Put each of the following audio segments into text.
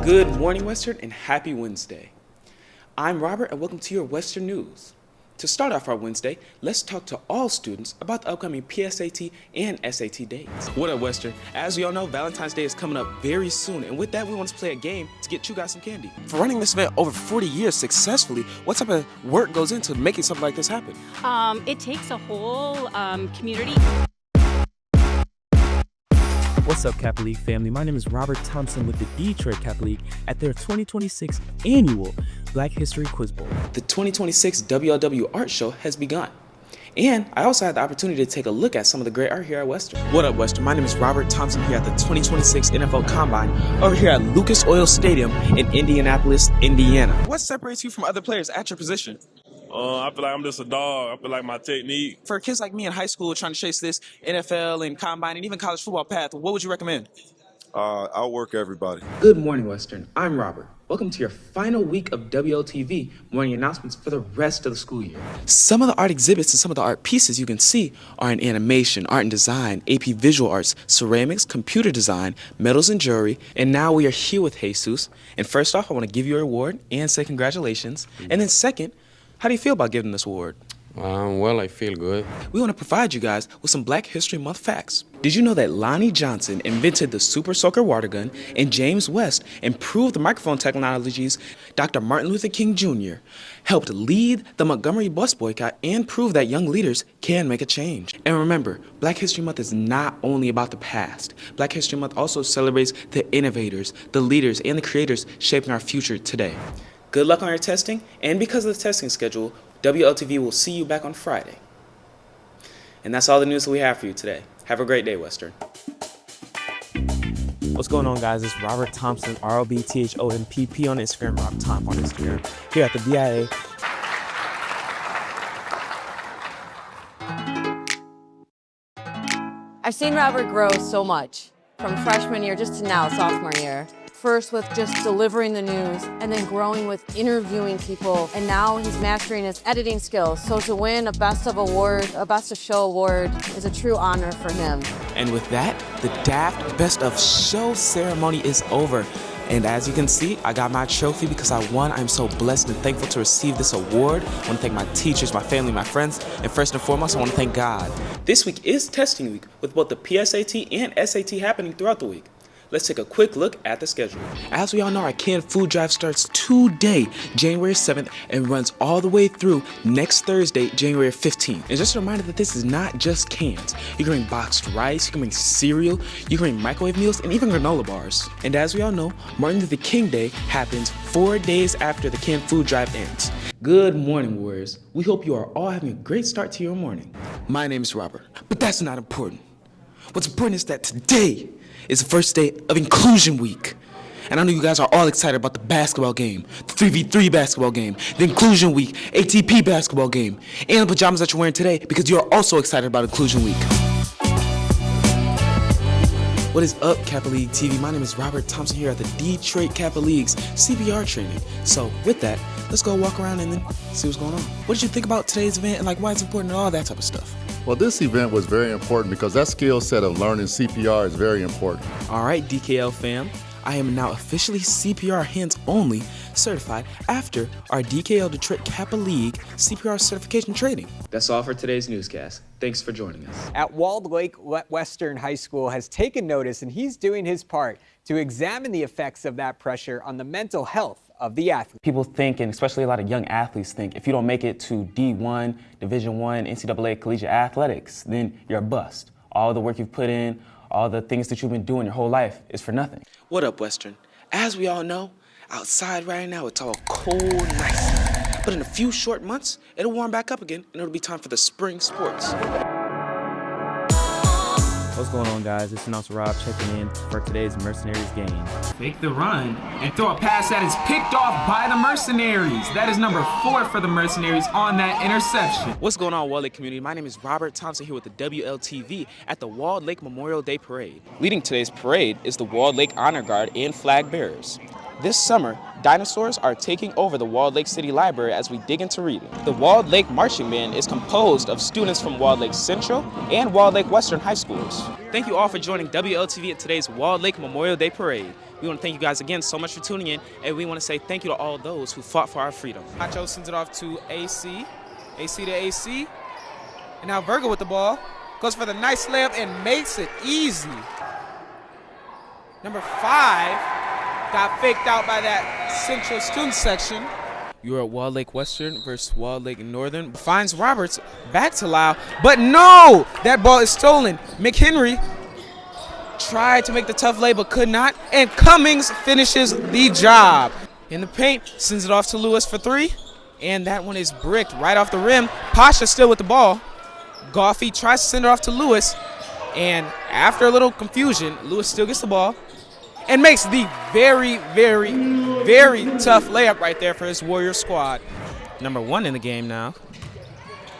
Good morning, Western, and happy Wednesday. I'm Robert, and welcome to your Western News. To start off our Wednesday, let's talk to all students about the upcoming PSAT and SAT dates. What up, Western? As we all know, Valentine's Day is coming up very soon, and with that, we want to play a game to get you guys some candy. For running this event over 40 years successfully, what type of work goes into making something like this happen? It takes a whole community. What's up, Kappa League family? My name is Robert Thompson with the Detroit Kappa League at their 2026 annual Black History Quiz Bowl. The 2026 WLW Art Show has begun. And I also had the opportunity to take a look at some of the great art here at Western. What up, Western? My name is Robert Thompson here at the 2026 NFL Combine over here at Lucas Oil Stadium in Indianapolis, Indiana. What separates you from other players at your position? I feel like I'm just a dog. I feel like my technique. For kids like me in high school trying to chase this NFL and Combine and even college football path, what would you recommend? Outwork everybody. Good morning, Western. I'm Robert. Welcome to your final week of WLTV morning announcements for the rest of the school year. Some of the art exhibits and some of the art pieces you can see are in animation, art and design, AP visual arts, ceramics, computer design, metals and jewelry, and now we are here with Jesus. And first off, I want to give you your award and say congratulations. And then second, how do you feel about giving this award? Well, I feel good. We want to provide you guys with some Black History Month facts. Did you know that Lonnie Johnson invented the Super Soaker water gun and James West improved the microphone technologies? Dr. Martin Luther King Jr. helped lead the Montgomery bus boycott and prove that young leaders can make a change. And remember, Black History Month is not only about the past. Black History Month also celebrates the innovators, the leaders, and the creators shaping our future today. Good luck on your testing, and because of the testing schedule, WLTV will see you back on Friday. And that's all the news that we have for you today. Have a great day, Western. What's going on, guys? It's Robert Thompson, ROBTHOMPP on Instagram, Rob Tomp on Instagram, here at the BIA. I've seen Robert grow so much, from freshman year just to now, sophomore year. First with just delivering the news, and then growing with interviewing people, and now he's mastering his editing skills. So to win a Best of Show award is a true honor for him. And with that, the Daft Best of Show ceremony is over. And as you can see, I got my trophy because I won. I'm so blessed and thankful to receive this award. I want to thank my teachers, my family, my friends, and first and foremost, I want to thank God. This week is testing week with both the PSAT and SAT happening throughout the week. Let's take a quick look at the schedule. As we all know, our canned food drive starts today, January 7th, and runs all the way through next Thursday, January 15th. And just a reminder that this is not just cans. You can bring boxed rice, you can bring cereal, you can bring microwave meals, and even granola bars. And as we all know, Martin Luther King Day happens 4 days after the canned food drive ends. Good morning, Warriors. We hope you are all having a great start to your morning. My name is Robert, but that's not important. What's important is that today is the first day of Inclusion Week. And I know you guys are all excited about the basketball game, the 3v3 basketball game, the Inclusion Week, ATP basketball game, and the pajamas that you're wearing today because you're also excited about Inclusion Week. What is up, Kappa League TV? My name is Robert Thompson here at the Detroit Kappa League's CPR training. So with that, let's go walk around and then see what's going on. What did you think about today's event and why it's important and all that type of stuff? Well, this event was very important because that skill set of learning CPR is very important. All right, DKL fam. I am now officially CPR hands-only certified after our DKL Detroit Kappa League CPR certification training. That's all for today's newscast. Thanks for joining us. At Walled Lake Western High School has taken notice, and he's doing his part to examine the effects of that pressure on the mental health of the athlete. People think, and especially a lot of young athletes think, if you don't make it to D1, Division I, NCAA collegiate athletics, then you're a bust. All the work you've put in, all the things that you've been doing your whole life is for nothing. What up, Western? As we all know, outside right now it's all cold and nice. But in a few short months, it'll warm back up again and it'll be time for the spring sports. What's going on, guys? It's announcer Rob checking in for today's Mercenaries game. Fake the run and throw a pass that is picked off by the Mercenaries. That is number 4 for the Mercenaries on that interception. What's going on, Walled Lake community? My name is Robert Thompson here with the WLTV at the Walled Lake Memorial Day Parade. Leading today's parade is the Walled Lake Honor Guard and flag bearers. This summer, dinosaurs are taking over the Walled Lake City Library as we dig into reading. The Walled Lake Marching Band is composed of students from Walled Lake Central and Walled Lake Western high schools. Thank you all for joining WLTV at today's Walled Lake Memorial Day Parade. We want to thank you guys again so much for tuning in, and we want to say thank you to all those who fought for our freedom. Nacho sends it off to AC. AC to AC. And now Virgo with the ball. Goes for the nice layup and makes it easy. Number 5 got faked out by that Central student section. You're at Walled Lake Western versus Walled Lake Northern. Finds Roberts, back to Lau, but no! That ball is stolen. McHenry tried to make the tough lay but could not, and Cummings finishes the job. In the paint, sends it off to Lewis for 3, and that one is bricked right off the rim. Pasha still with the ball. Goffey tries to send it off to Lewis, and after a little confusion, Lewis still gets the ball and makes the very, very, very tough layup right there for his Warrior squad. Number 1 in the game now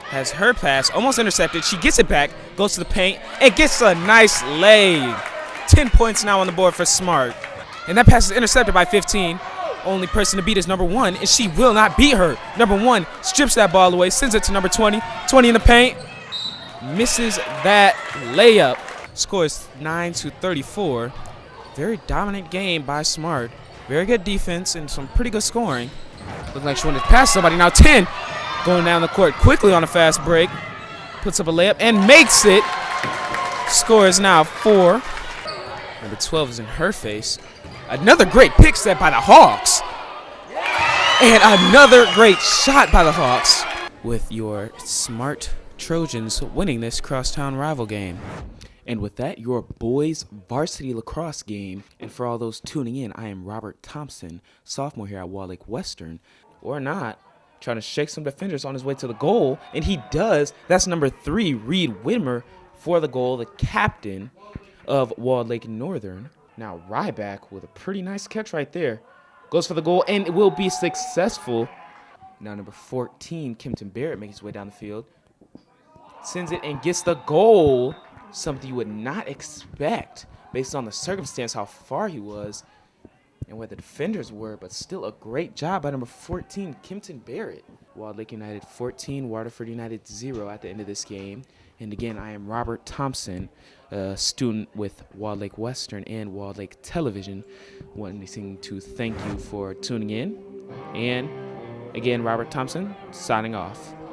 has her pass almost intercepted. She gets it back, goes to the paint, and gets a nice lay. 10 points now on the board for Smart. And that pass is intercepted by 15. Only person to beat is number 1, and she will not beat her. Number 1 strips that ball away, sends it to number 20. 20 in the paint, misses that layup. Scores 9-34. Very dominant game by Smart. Very good defense and some pretty good scoring. Looks like she wanted to pass somebody. Now 10 going down the court quickly on a fast break. Puts up a layup and makes it. Scores now 4. Number 12 is in her face. Another great pick set by the Hawks. And another great shot by the Hawks. With your Smart Trojans winning this crosstown rival game. And with that, your boys varsity lacrosse game. And for all those tuning in, I am Robert Thompson, sophomore here at Walled Lake Western. Or not, trying to shake some defenders on his way to the goal. And he does. That's number 3, Reed Whitmer, for the goal, the captain of Walled Lake Northern. Now Ryback with a pretty nice catch right there. Goes for the goal and it will be successful. Now number 14, Kempton Barrett makes his way down the field. Sends it and gets the goal. Something you would not expect based on the circumstance, how far he was and where the defenders were, but still a great job by number 14, Kempton Barrett. Walled Lake United 14, Waterford United 0 at the end of this game. And again, I am Robert Thompson, a student with Walled Lake Western and Walled Lake Television. Wanting to thank you for tuning in. And again, Robert Thompson signing off.